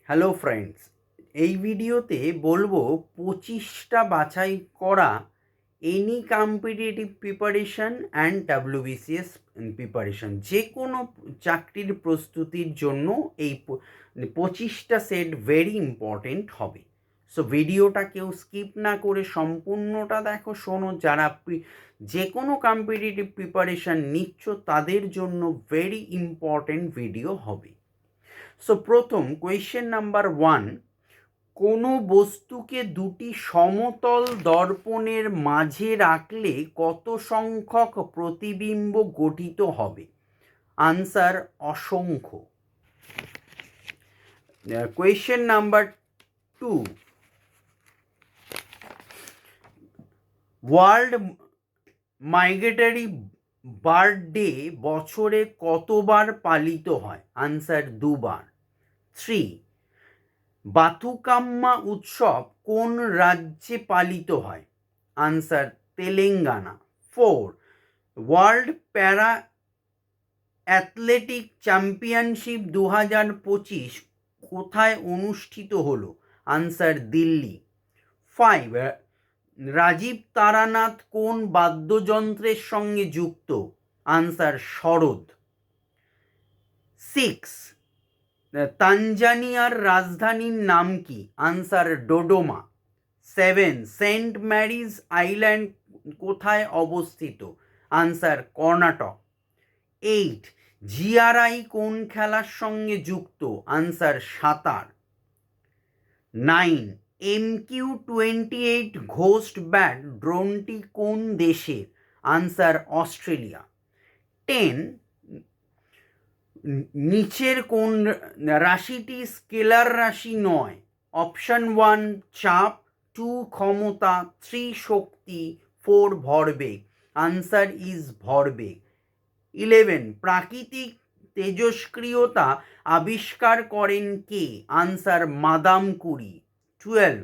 Hello friends, এই ভিডিওতে বলবো 25টা বাছাই করা any competitive preparation and WBCS preparation, যে কোনো চাকরির প্রস্তুতির জন্য এই 25টা সেট ভেরি ইম্পর্টেন্ট হবে। সো ভিডিওটা কেউ স্কিপ না করে সম্পূর্ণটা দেখো, শোনো। যারা যে কোনো কম্পিটিটিভ প্রিপারেশন নিচ্ছ তাদের জন্য ভেরি ইম্পর্টেন্ট ভিডিও হবে। সো প্রথম কোয়েশ্চেন নাম্বার 1, কোনো বস্তুকে দুটি সমতল দর্পণের মাঝে রাখলে কত সংখ্যক প্রতিবিম্ব গঠিত হবে? আনসার অসংখ্য। Question number 2, world migratory bird day বছরে কতবার পালিত হয়? আনসার 2বার। 3, বাথুকাম্মা উৎসব কোন রাজ্যে পালিত হয়? আনসার তেলেঙ্গানা। 4, ওয়ার্ল্ড প্যারা অ্যাথলেটিক চ্যাম্পিয়নশিপ 2025 কোথায় অনুষ্ঠিত হলো? আনসার দিল্লি। 5, রাজীব তারানাথ কোন বাদ্যযন্ত্রের সঙ্গে যুক্ত? আনসার সরোদ। 6, তানজানিয়ার রাজধানীর নাম কি? আনসার ডোডোমা। 7, সেন্ট ম্যারিজ আইল্যান্ড কোথায় অবস্থিত? আনসার কর্ণাটক। 8, জিআরআই কোন খেলার সঙ্গে যুক্ত? আনসার সাঁতার। 9, MQ-28 ঘোস্ট ব্যাট ড্রোনটি কোন দেশের? Answer Australia. 10, নিচের কোন রাশিটি স্কেলার রাশি নয়? অপশন 1 চাপ, 2 ক্ষমতা, 3 শক্তি, 4 ভরবেগ। আনসার ইজ ভরবেগ। 11, প্রাকৃতিক তেজস্ক্রিয়তা আবিষ্কার করেন কে? Answer Madame Curie. 12,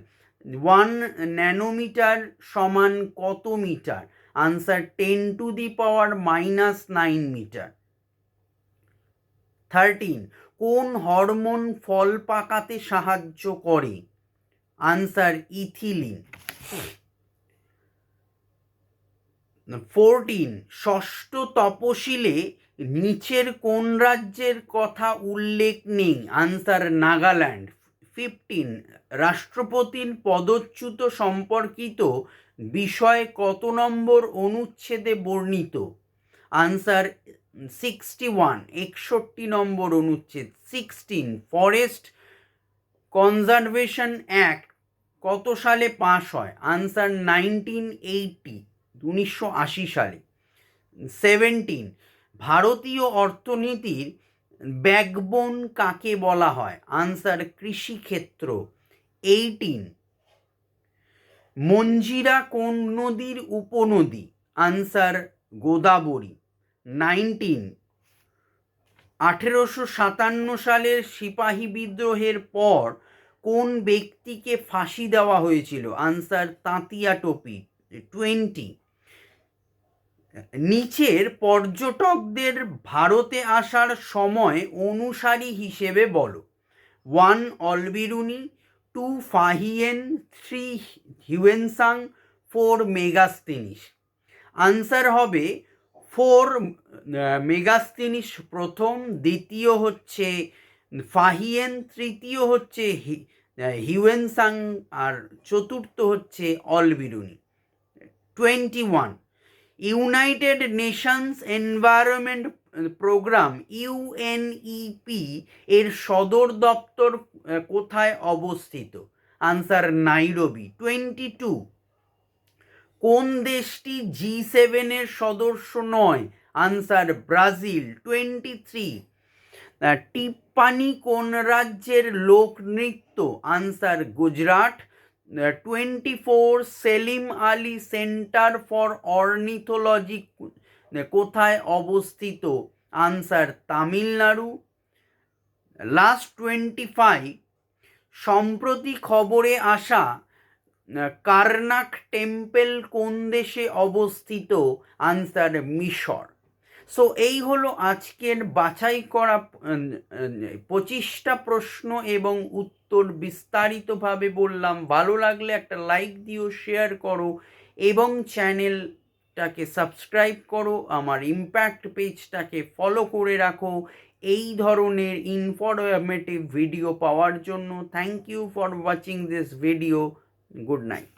1 ন্যানোমিটার সমান কত মিটার? Answer 10⁻⁻9 metre. 13, কোন হরমোন ফল পাকাতে সাহায্য করে? Answer ethylene. 14, ষষ্ঠ তপশিলে নিচের কোন রাজ্যের কথা উল্লেখ নেই? আনসার নাগাল্যান্ড। 15, রাষ্ট্রপতির পদচ্যুত সম্পর্কিত বিষয় কত নম্বর অনুচ্ছেদে বর্ণিত? আনসার 61, 61 নম্বর অনুচ্ছেদ। 16, ফরেস্ট কনজারভেশন অ্যাক্ট কত সালে পাশ হয়? আনসার 1980 সালে। 17, ভারতীয় অর্থনীতির ব্যাকবোন কাকে বলা হয়? আনসার কৃষিক্ষেত্র। 18, মঞ্জিরা কোন নদীর উপনদী? আনসার গোদাবরী। 19, 1857 সালের সিপাহী বিদ্রোহের পর কোন ব্যক্তিকে ফাঁসি দেওয়া হয়েছিল? আনসার তাঁতিয়া টোপি। 20, নিচের পর্যটকদের ভারতে আসার সময় অনুসারী হিসেবে বলো। 1 Al-Biruni, 2 Fa-Hien, 3 Hiuen Tsang, 4 Megasthenes. Answer হবে 4 মেগাস্তিনিস প্রথম, দ্বিতীয় হচ্ছে ফাহিয়েন, তৃতীয় হচ্ছে হিউয়েনসাং, আর চতুর্থ হচ্ছে Alberuni. 21, United Nations Environment Programme UNEP এর সদর দপ্তর কোথায় অবস্থিত? Answer Nairobi. 22, কোন দেশটি G7 এর সদস্য নয়? Answer Brazil. 23, টিপ্পানি কোন রাজ্যের লোকনৃত্য? Answer Gujarat. 24, Salim Ali centre for ornithology কোথায় অবস্থিত? আনসার তামিলনাড়ু। লাস্ট 25, সম্প্রতি খবরে আসা কারনাক টেম্পল কোন দেশে অবস্থিত? আনসার মিশর। সো এই হলো আজকের বাছাই করা 25টা প্রশ্ন এবং উত্তর বিস্তারিতভাবে বললাম। ভালো লাগলে একটা লাইক দিও, শেয়ার করো এবং চ্যানেলটাকে সাবস্ক্রাইব করো, আমার ইম্প্যাক্ট পেজটাকে ফলো করে রাখো এই ধরনের ইনফরমেটিভ ভিডিও পাওয়ার জন্য। Thank you for watching this video. Good night.